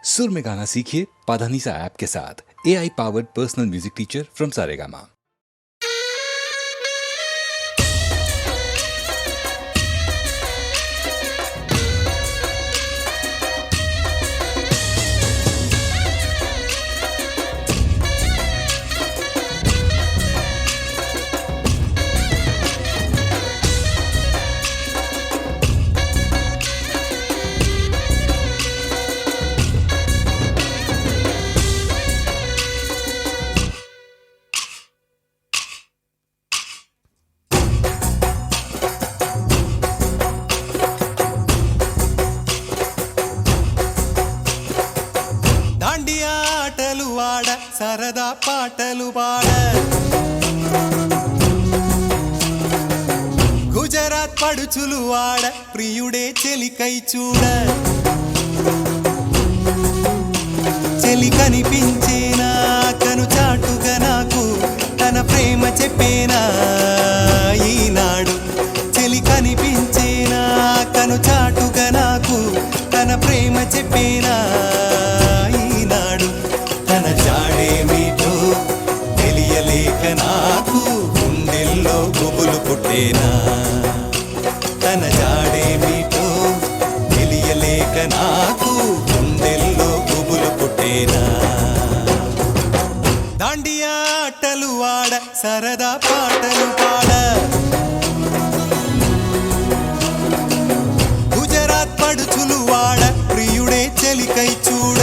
सुर में गाना सीखिए पाधानीसा ऐप के साथ। AI powered personal music teacher from Saregama. సరదా పాటలు పాడ గుజరాత్ పడుచులు వాడ ప్రియుడే చెలికై చూడ చెలి కనిపించేనా కను చాటుగా నాకు తన ప్రేమ చెప్పేనా ఈనాడు చెలి కనిపించేనా కను చాటుగా నాకు తన ప్రేమ చెప్పేనా ఈనాడు తన జాడేమిటో తెలియలేక నాకు గుండెల్లో గుబులు పుట్టేనా తన జాడేమిటో తెలియలేక నాకు గుండెల్లో గుబులు పుట్టేనా దాండియా ఆటలు వాడ సరదా పాటలు పాడ గుజరాత్ పడుచులు వాడ ప్రియుడే చెలికై చూడ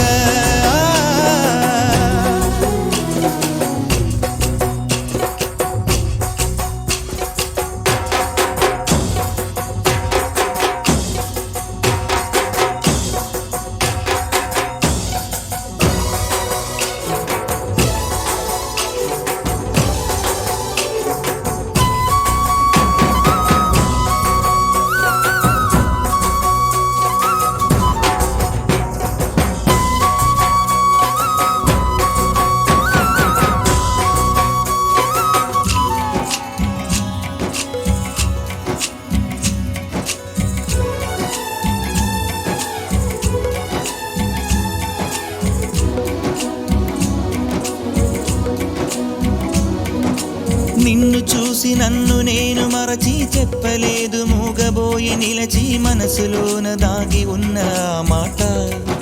నిన్ను చూసి నన్ను నేను మరచి చెప్పలేదు మూగబోయి నిలచి మనసులోన దాగి ఉన్న మాట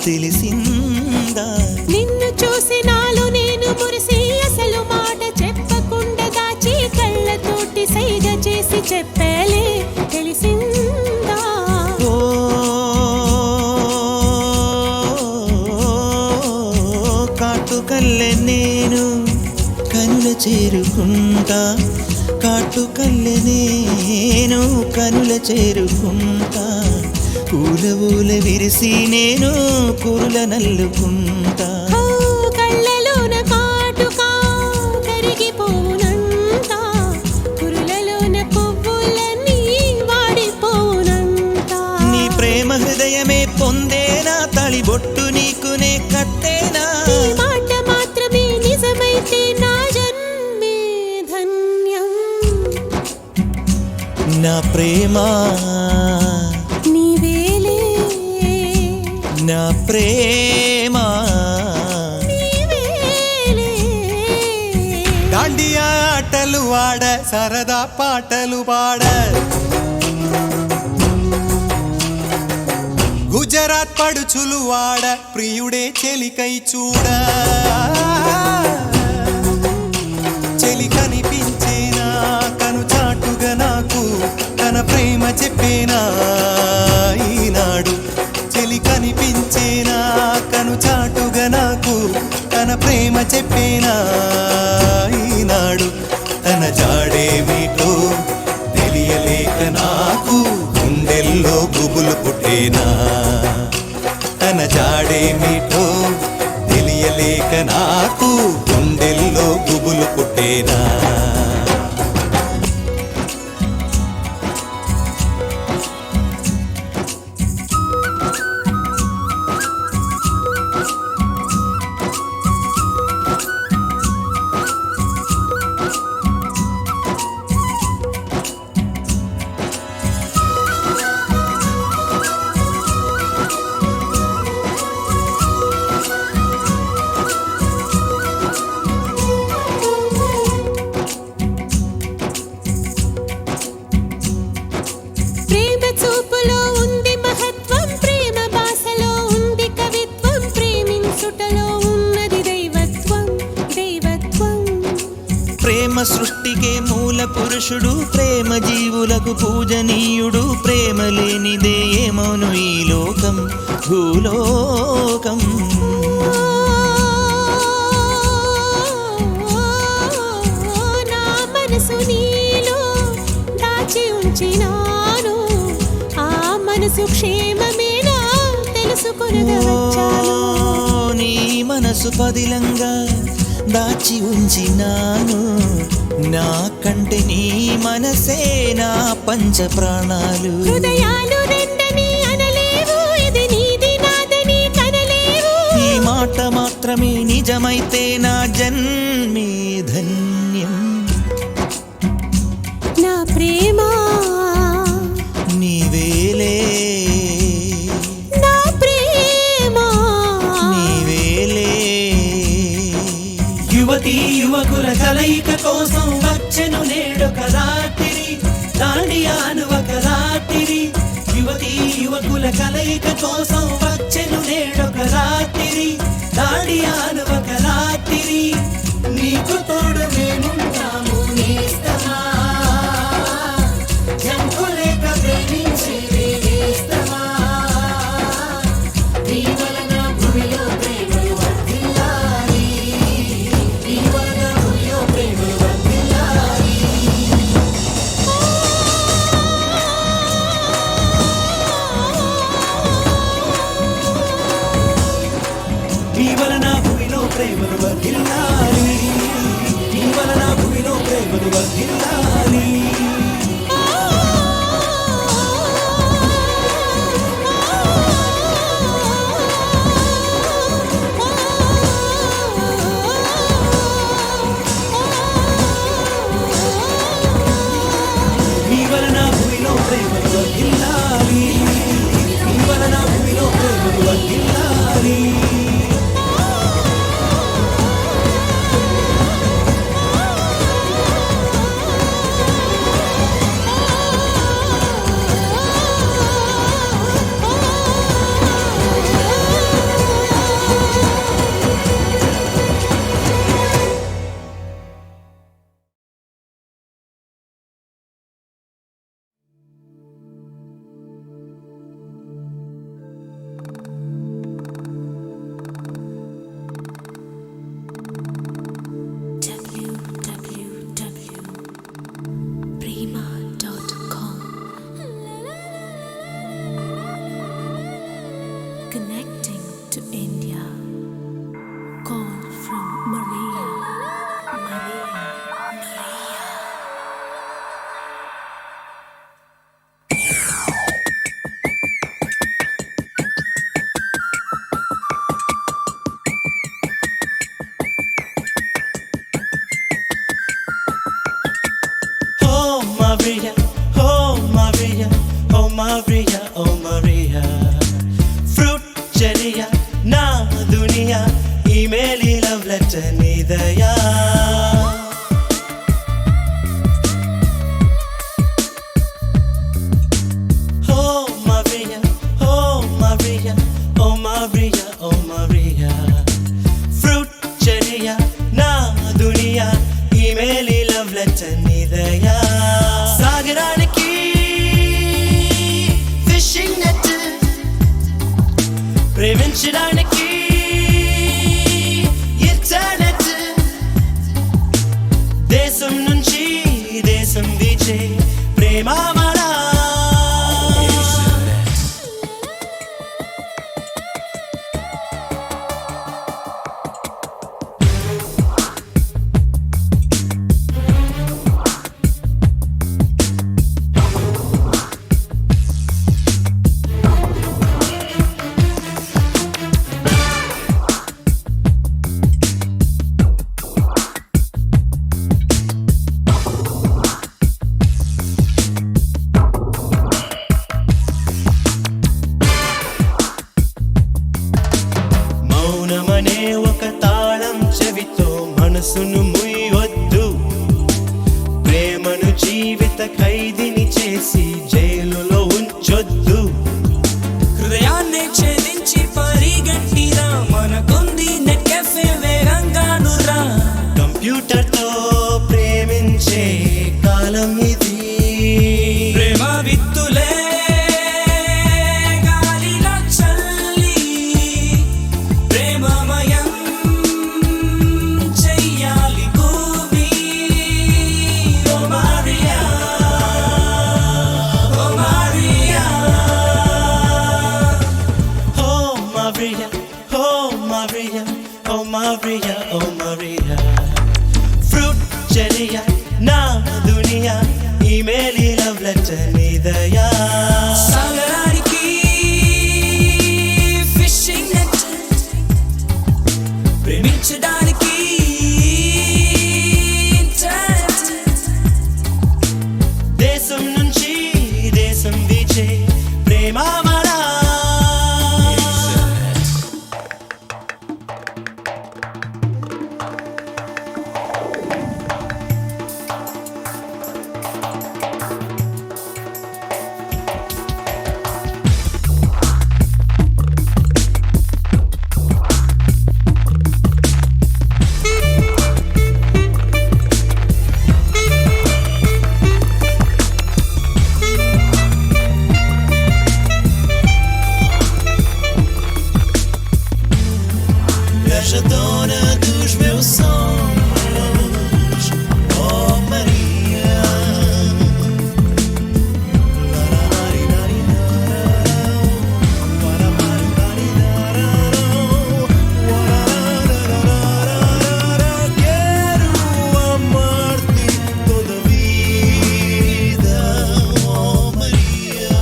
తెలిసిందా నిన్ను చూసి నాలో నేను మురిసి అసలు మాట చెప్పకుండా దాచి కళ్ళతోటి సైగ చేసి చెప్పలే తెలిసిందా ఓ కాటుకల్లె నేను కనుల చేరుకుంటా కాటుకల్లె నేను కనుల చేరుకుంటా పూల ఊల విరిసి నేను కురుల నల్లుకుంటా కళ్ళలోన కాటుకా కరిగిపోవునంట కురులలోన పువ్వులన్నీ వాడిపోవునంట నీ ప్రేమ హృదయమే పొందేనా తళిబొట్టు నీకునే కట్టేనా ఈ మాట మాత్రమే నిజమైతే నా జన్మే ధన్యం నా ప్రేమ నీవేలే నా ప్రేమ నీవేలే దాండియా ఆటలు వాడ సరదా పాటలు పాడ గుజరాత్ పడుచులు వాడ ప్రియుడే చెలికై చూడ చెలి కనిపించేనా కను చాటుగా నాకు తన ప్రేమ చెప్పేనా ఈనాడు చెలి కనిపించేనా కను చాటుగా నాకు తన ప్రేమ చెప్పేనా ఈనాడు తన జాడేమిటో తెలియలేక నాకు గుండెల్లో గుబులు పుట్టేనా తన జాడేమిటో తెలియలేక నాకు గుండెల్లో గుబులు పుట్టేనా సృష్టికే మూల పురుషుడు, ప్రేమ జీవులకు పూజనీయుడు, ప్రేమ లేనిదే ఏమౌను ఈ లోకం భూలోకం. నా మనసు నీలో దాచి ఉంచినాను, ఆ మనసు క్షేమమేనా తెలుసుకొనగా వచ్చాను. నీ మనసు పదిలంగా దాచి ఉంచినాను, నా కంటే నీ మనసే నా పంచ ప్రాణాలు. హృదయాలు రెండని అనలేవు, ఇది నీది నాదని కనలేవు. ఈ మాట మాత్రమే నిజమైతే నా జన్మే ధన్యం. నా ప్రేమ నీవేలే, నా ప్రేమ నీవేలే. యువతీ యువకుల కలయిక కోసం వచ్చెను నేడొక రాత్రి, దాండియాను ఒక రాత్రి. యువతీ యువకుల కలయిక కోసం వచ్చెను నేడొక రాత్రి, దాండియాను ఒక రాత్రి. నీకు తోడు మేముంటాము నేస్తమా, జంకులేక ప్రేమించి నేస్తమా. నీ వలన భూమిలో ప్రేమలు వర్ధిల్లాలి, నీ వలన భూమిలో ప్రేమలు వర్ధిల్లాలి. నీ వలన భూమిలో ప్రేమలు వర్ధిల్లాలి, నీ వలన భూమిలో ప్రేమలు వర్ధిల్లాలి. నీ వలన భూమిలో ప్రేమలు వర్ధిల్లాలి, నీ వలన భూమిలో ప్రేమలు వర్ధిల్లాలి. www.prema.com. Connecting to India. Call from Maria. Maria. Oh Maria, oh Maria, oh Maria, oh Maria. Fruit Cheria, na dunia, email love letter nidaya. Oh Maria, oh Maria, oh Maria, oh Maria. Fruit Cheria, na dunia, email love letter nidaya. సాగరానికి fishing net, ప్రేమించడానికి internet. దేశం నుంచి దేశం వీచే ప్రేమ మన. మౌనమనే ఒక తాళం చెవితో మనసును ముయ్యొద్దు, ప్రేమను జీవిత ఖైదీని చేసి జైలులో ఉంచొద్దు. హృదయాన్ని ఛేదించి పరిగెట్టిరా, మనకుంది నెట్ కెఫే వేగంగానురా. కంప్యూటర్తో ప్రేమి Maria, oh Maria. Fruit చెలియా నా దునియా ఈమెయిల్ లవ్ లెటర్ నీదయా సాగరానికి ఫిషింగ్ నెట్ ప్రేమించడానికి ఇంటర్నెట్ దేశం నుంచి దేశం వీచే ప్రేమ మరా Je donne tous meus sonhos, oh Maria. Quero amar-te toda a vida, oh Maria.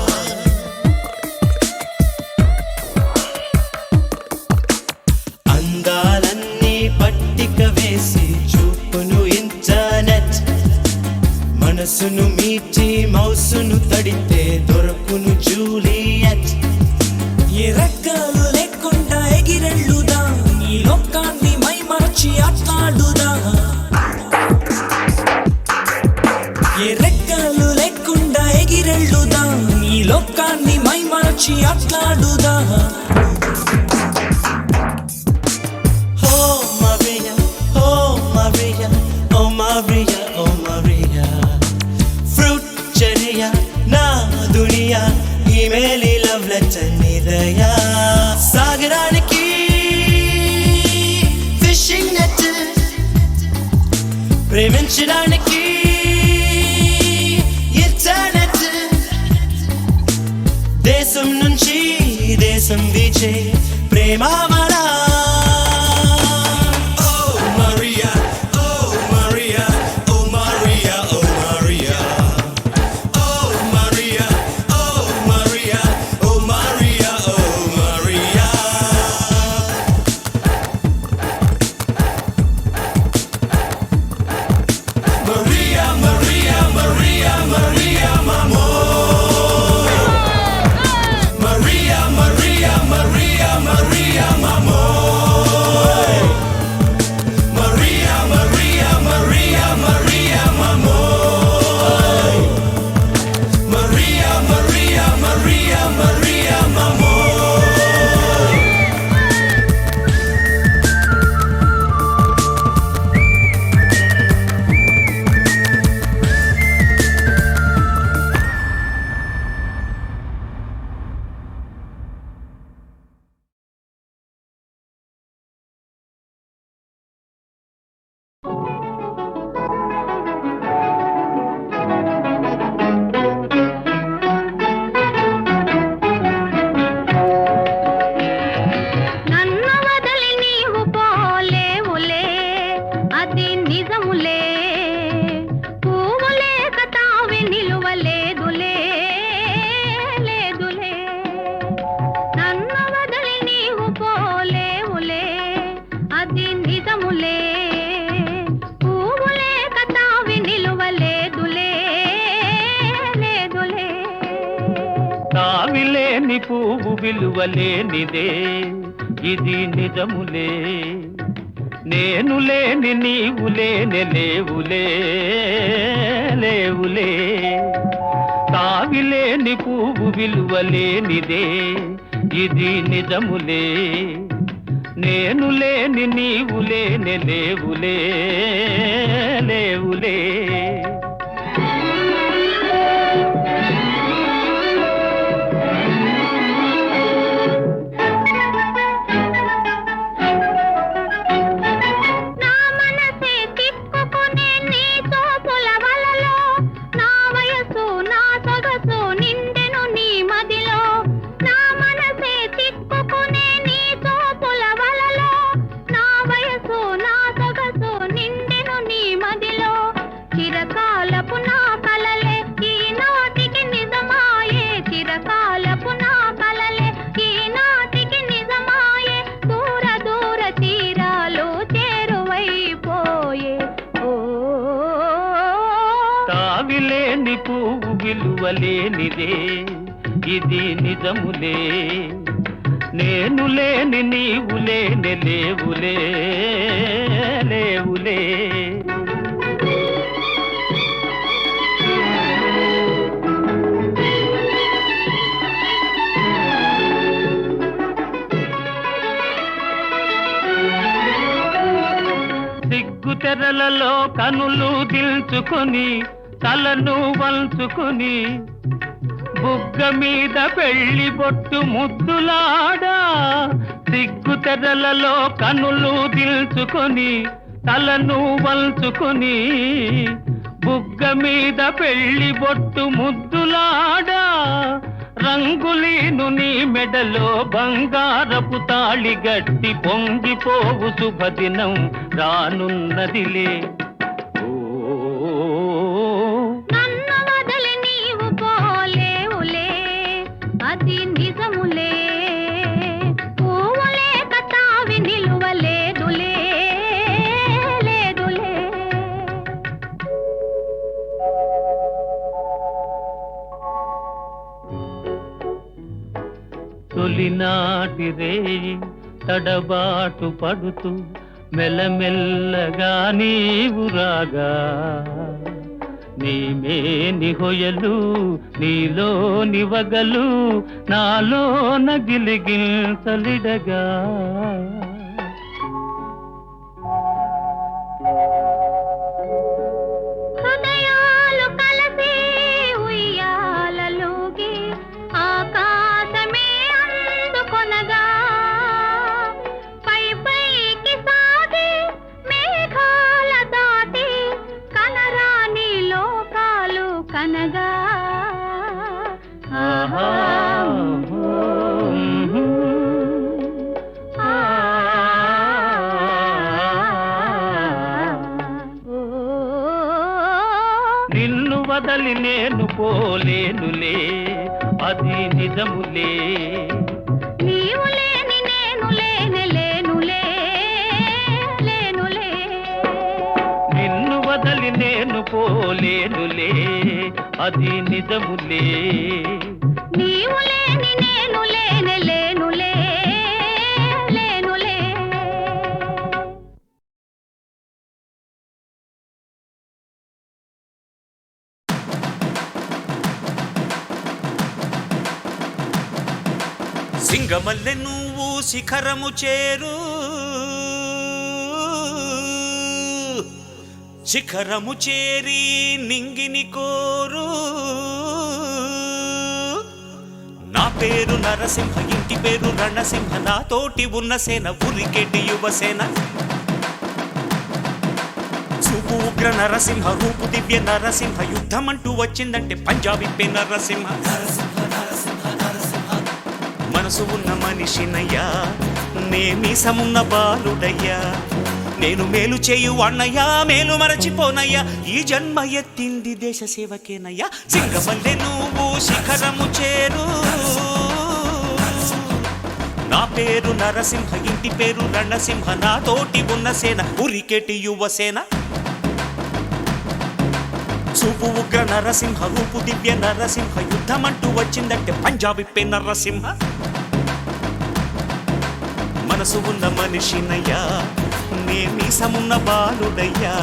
అందాలన్నీ పట్టిక వేసి చూపును ఇంటర్నెట్ మనసును మీటి మౌసును తడితే దొరకును జూలియట్ ఏ రెక్కలు లేకుండా ఎగిరెళ్ళుదా ఈ లోకాన్ని మై మరచి ఆట్లాడుదా ఏ రెక్కలు లేకుండా ఎగిరెళ్ళుదా ఈ లోకాన్ని మై మరచి ఆట్లాడుదా Oh Maria, oh Maria, oh Maria, oh Maria. Fruit చెలియా నా దునియా ఈమెయిల్ లవ్ లెటర్ నీదయా సాగరానికి ఫిషింగ్ నెట్ ప్రేమించడానికి ఇంటర్నెట్ దేశం నుంచి దేశం వీచే ప్రేమ మరా నావిలేని పువ్వు విలువలేనిదే ఇది నిజములే నేను లేని నీవు లేని లేవులే లేవులే తావిలేని పువ్వు విలువలేనిదే ఇది నిజములే నేను లేని నీవు లేని లేవులే లేవులే నా మనసే తిప్పుకునే నీ చూపుల వలలో నా వయసు విలువలేనిదే ఇది నిజములే నేను లేని నీవు లేని లేవులే లేవులే సిగ్గు తెరలలో కనులు దిల్చుకొని తలను వంచుకొని బుగ్గ మీద పెళ్లి బొట్టు ముద్దులాడా సిగ్గు తెరలలో కనులు దిల్చుకొని తలను వంచుకొని బుగ్గ మీద పెళ్లి బొట్టు ముద్దులాడా రంగులీను నీ మెడలో బంగారపు తాళి గట్టి పొంగిపోవు శుభదినం రానున్నదిలే నన్ను వదిలి నీవు పోలేవులే అది నిజములే పువ్వులే కతావి నిలువలేదులే లేదులే తొలినాటి రేయి తడబాటు పడుతూ మెల్లమెల్లగా నీవు రాగా నీమేని హొయలు నీలో నివగలు నాలో నగిలిగిల్సలిడగా హృదయాలు కలిసి ఉయ్యాలలోకి ఆకాశమే అందుకొనగా పై పైకి సాగి మేఘాల దాటి కనరాని లోకాలు కనగా ఆహా నిన్ను వదలి నేను పోలేనులే అది నిజములే నీవు లేని నేను లేని లేనులే లేనులే నిన్ను వదలి నేను పోలేనులే అది నిజములే నీవు లేని నేను లేని లేనులే లేనులే సింగమల్లె నువ్వు శిఖరము చేరు శిఖరము చేరి నింగిని కోరు నా పేరు నరసింహ ఇంటి పేరు రణసింహ నాతోటి ఉన్న సేన ఉరికెటి యువసేన చూపు ఉగ్ర నరసింహ రూపు దివ్య నరసింహ యుద్ధమంటూ వచ్చిందంటే పంజాబీ పే నరసింహ మనసు ఉన్న మనిషినయ్యా నే మీసమున్న బాలుడయ్యా నేను మేలు చేయు అన్నయ్యా మేలు మరచిపోనయ్యా ఈ జన్మ ఎత్తింది దేశ సేవకేనయ్యా సింగమల్లె నువ్వు శిఖరము చేరు నా పేరు నరసింహ ఇంటి పేరు రణసింహ నాతోటి ఉన్న సేన ఉరికెటి యువసేన చూపు ఉగ్ర నరసింహ రూపు దివ్య నరసింహ యుద్ధమంటూ వచ్చిందంటే పంజాబీ పే నరసింహ మనసు ఉన్న మనిషినయ్యా నే మీసమున్న బాలుడయ్యా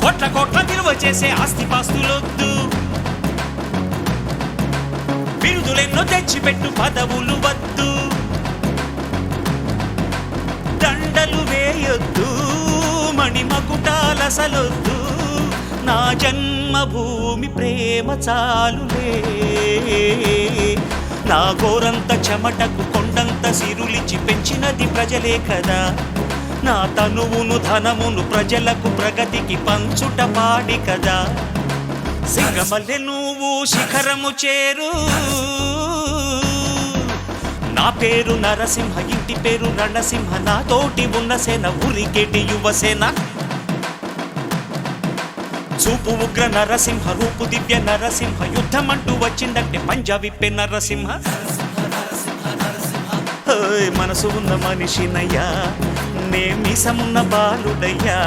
కోట్ల కోట్ల విలువ చేసే ఆస్తిపాస్తులొద్దు బిరుదులెన్నో తెచ్చిపెట్టు పదవులు వద్దు చేయొద్దు మణిమకుటాలసలొద్దు నా జన్మభూమి ప్రేమ చాలులే నా గోరంత చెమటకు కొండంత సిరులిచి పెంచినది ప్రజలే కదా నా తనువును ధనమును ప్రజలకు ప్రగతికి పంచుట పాడి కదా సింగమల్లె నువ్వు శిఖరము చేరు నా పేరు నరసింహ ఇంటి పేరు రణసింహ నా తోటి ఉన్న సేన ఉరికెటి యువసేన చూపు ఉగ్ర నరసింహ రూపు దివ్య నరసింహ యుద్ధమంటూ వచ్చిందంటే పంజా విప్పే నరసింహ మనసు ఉన్న మనిషినయ్యా నే మీసమున్న బాలుడయ్యా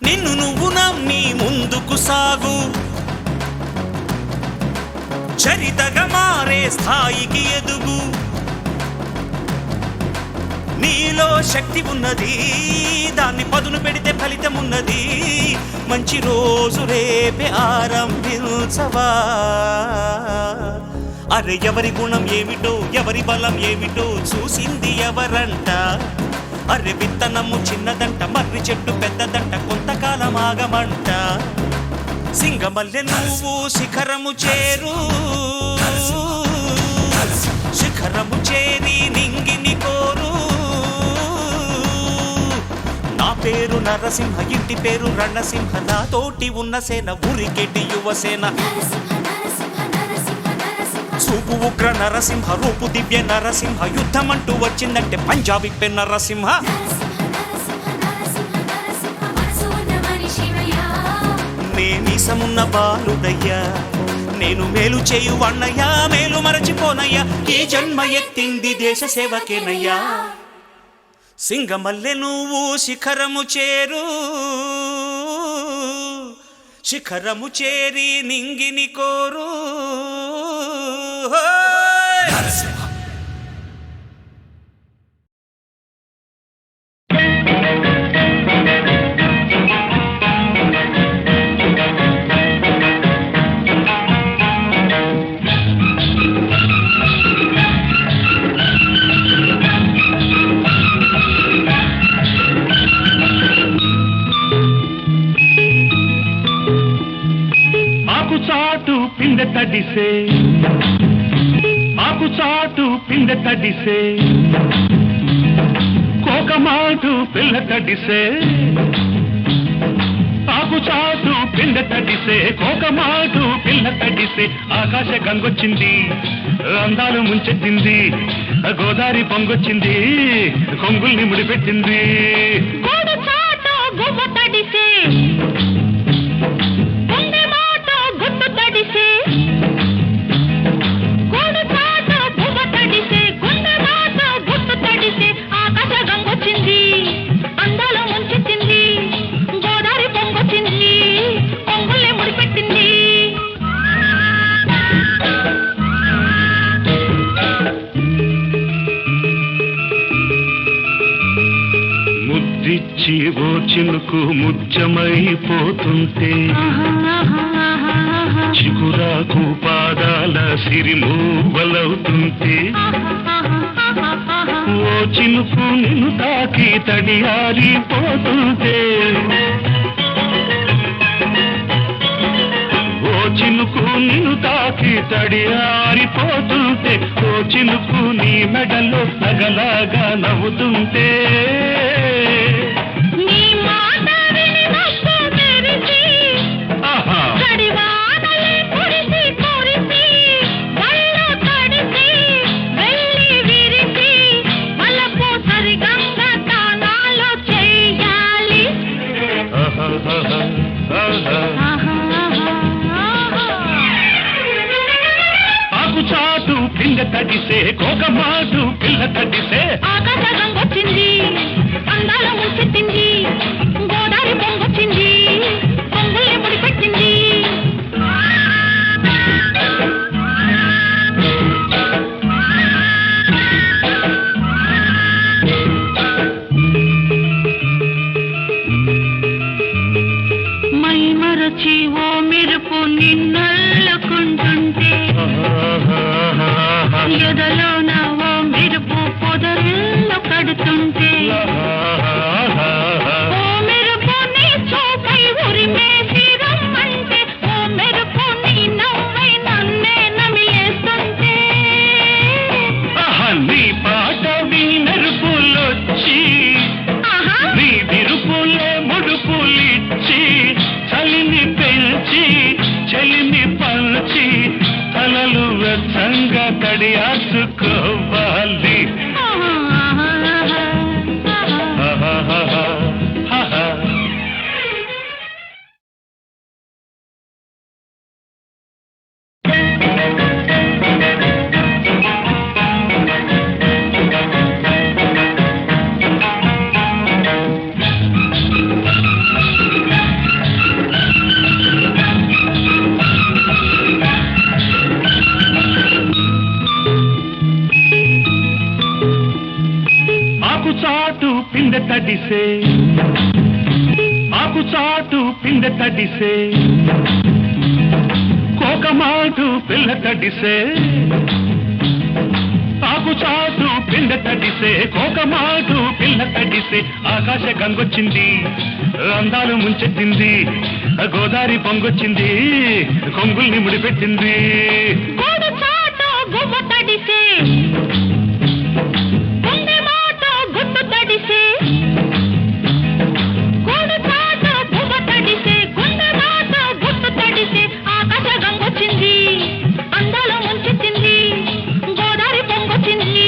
నిన్ను నువ్వు నమ్మి ముందుకు సాగు చరితగా మారే స్థాయికి ఎదుగు నీలో శక్తి ఉన్నది దాన్ని పదును పెడితే ఫలితం ఉన్నది మంచి రోజు రేపే ఆరంభించవా అరే ఎవరి గుణం ఏమిటో ఎవరి బలం ఏమిటో చూసింది ఎవరంట అరే విత్తనము చిన్నదంట మర్రి చెట్టు పెద్దదంట కొంతకాలం ఆగమంట సింగమల్లె నువ్వు శిఖరము చేరు శిఖరము చేరి నింగిని కోరు నా పేరు నరసింహ ఇంటి పేరు రణసింహ నా తోటి ఉన్న సేన ఉరికెటి యువసేన చూపు ఉగ్ర నరసింహ రూపు దివ్య నరసింహ యుద్ధమంటూ వచ్చిందంటే పంజాబీ పె నరసింహ నే మీసమున్న బాలుడయ్యా నేను మేలు చేయు వన్నయ్యా మేలు మరచిపోనయ్యా ఈ జన్మ ఎత్తింది దేశ సేవకేనయ్యా సింగమల్లె నువ్వు శిఖరము చేరు శిఖరము చేరి నింగిని కోరు పిండ తడిసే ఆకు చాటు పిండ తడిసే కోకమాటు పిల్ల తడిసే ఆకు చాటు పిండ తడిసే కోకమాటు పిల్ల తడిసే ఆకాశ గంగొచ్చింది అందాలు ముంచెత్తింది గోదావరి పొంగొచ్చింది కొంగుల్ని ముడిపెట్టింది ఓ చినుకు ముచ్చమైపోతుంటే చిగురాకు పాదాల సిరిమూవలవుతుంటే ఓ చినుకు నిన్ను తాకి తడియారిపోతుంటే ఓ చినుకు నిన్ను తాకి తడియారిపోతుంటే ఓ చినుకు నీ మెడలో నగలాగా నవ్వుతుంటే పిండ తడిసే కోకమాటు పిల్ల తడిసే ఆకాశం వచ్చింది అందాల ముంచెత్తింది గోదావరి పొంగొచ్చింది పొంగుల్ని ముడిపెట్టింది మై మరచి ఓ మెరుపు నిన్నల్లుకుంటుంటే ఎదలోన ఓ మెరుపు పొదరిల్లు కడుతుంటే ఓ మెరుపు నీ చూపై ఉరిమేసి రమ్మంటే ఓ మెరుపు నీ నవ్వై నన్నే నమిలేస్తుంటే నీ పాట మెరుపులొచ్చి నీ విరుపులే ముడుపులిచ్చి చలిని పెంచి చలిని పంచి తలలు వెచ్చంగా తడియాసుకోవాలి ఆకుచాటు పిండ తడిసే ఆకుచాటు పిండ తడిసే కోకమాటు పిల్ల తడిసే ఆకుచాటు పిండ తడిసే కోకమాటు పిల్ల తడిసే ఆకాశ గంగొచ్చింది అందాలు ముంచెత్తింది గోదావరి పొంగొచ్చింది కొంగుల్ని ముడిపెట్టింది గోడు చాటు గువ్వ తడిసే గుండె మాట గుట్టు తడిసే గోడు చాటు గువ్వ తడిసే గుండె మాట గుట్టు తడిసే ఆకాశ గంగొచ్చింది అందాల ముంచెత్తింది గోదావరి పొంగొచ్చింది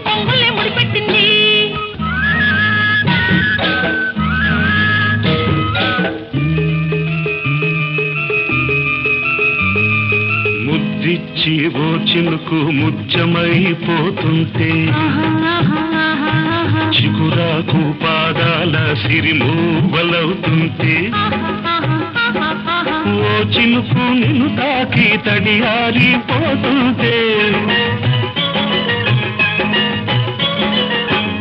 పొంగుల్ని ముడిపెట్టింది ముద్దిచ్చి ఓ చినుకు ముచ్చమైపోతుంటే చిగురాకు పాదాల సిరిమూవలవుతుంటే ఓ చినుకు నిన్ను తాకి తడియారిపోతుంటే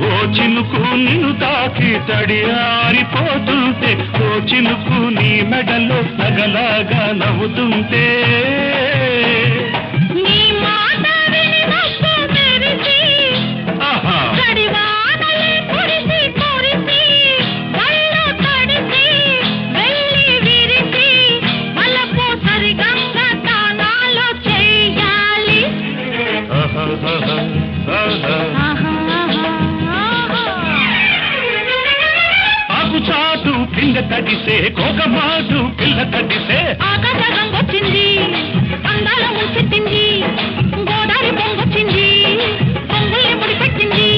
ఓ చినుకు నిన్ను తాకి తడియారిపోతుంటే ఓ చినుకు నీ మెడలో నగలాగా నవ్వుతుంటే నీ మాట విని నవ్వు తెరిచి గడివానలే కురిసి కురిసి కళ్ళు తడిసి వెళ్ళి విరిసి వలపు సరిగంగా తానాలు చెయ్యాలి ఆకుచాటు పిండ తడిసే కోకమాటు పిల్ల తడిసే ఆకాశం వచ్చింది అందాల ముంచెత్తింది గోదావరి పొంగొచ్చింది పొంగుల్ని ముడిపెట్టింది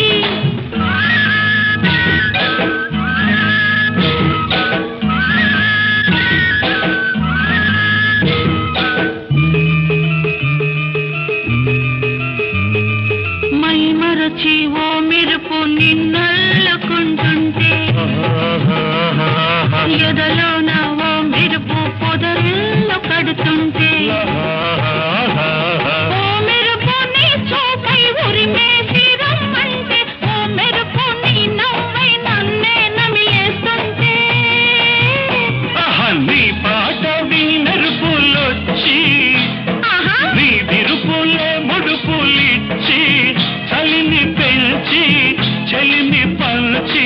మై మరచి ఓ మెరుపు నిన్నల్లుకుంటుంటే ఎదలోన ఓ మెరుపు పొదరిల్లు కడుతుంటే ఓ మెరుపు నీ చూపై ఉరిమేసి రమ్మంటే ఓ మెరుపు నీ నవ్వై నన్నే నమిలేస్తుంటే నీ పాట మెరుపులొచ్చి నీ విరుపులే ముడుపులిచ్చి చలిని పెంచి చలిని పంచి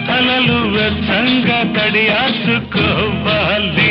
తలలు వెచ్చంగా తడియాసుకోవాలి